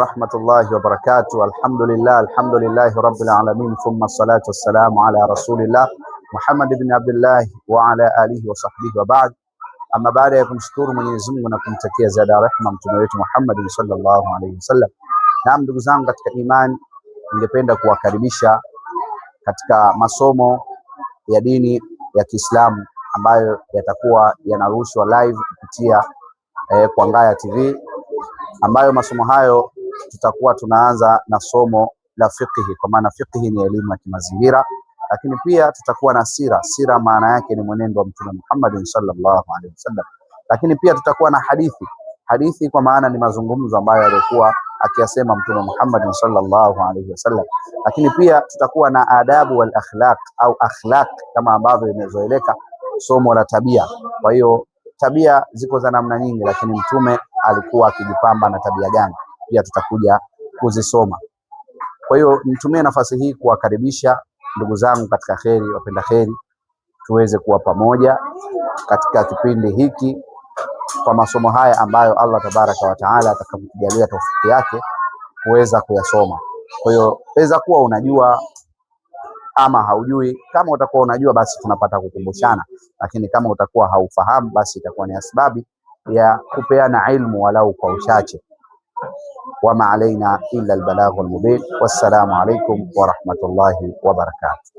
warahmatullahi wabarakatuh. Alhamdulillahi rabbil alamin, thumma salatu wassalamu ala rasulillah Muhammad ibn Abdullah wa ala alihi wa sahbihi wa ba'd. Ama baada ya kumshukuru Mwenyezi Mungu na kumtakia ziada rehema mtume wetu Muhammad sallallahu alaihi wasallam. Naam, ndugu zangu katika imani, ningependa kuwakaribisha katika masomo ya dini ya Kiislamu ambayo yatakuwa yanarushwa live kupitia kwa Ngaya TV, ambayo masomo hayo tutakuwa tunaanza na somo la fiqhi, kwa maana fiqhi ni elimu ya kimazingira, lakini pia tutakuwa na sira. Sira maana yake ni mwenendo wa Mtume Muhammad sallallahu alaihi wasallam, lakini pia tutakuwa na hadithi. Hadithi kwa maana ni mazungumzo ambayo alikuwa akiyasema Mtume Muhammad sallallahu alaihi wasallam, lakini pia tutakuwa na adabu wal akhlaq au akhlaq kama ambavyo imezoeleka somo la tabia. Kwa hiyo tabia ziko za namna nyingi, lakini Mtume alikuwa akijipamba na tabia gani, pia tutakuja kuzisoma. Kwa hiyo nitumie nafasi hii kuwakaribisha ndugu zangu katika kheri, wapenda kheri, tuweze kuwa pamoja katika kipindi hiki kwa masomo haya ambayo Allah tabaraka wa taala atakapokujalia taufiki yake kuweza kuyasoma. Kwa hiyo weza kuwa unajua ama haujui. Kama utakuwa unajua, basi tunapata kukumbushana, lakini kama utakuwa haufahamu, basi itakuwa ni sababu ya kupeana ilmu walau kwa uchache. Wama alaina illa albalaghul mubin. Wassalamu alaikum wa rahmatullahi wa barakatuh.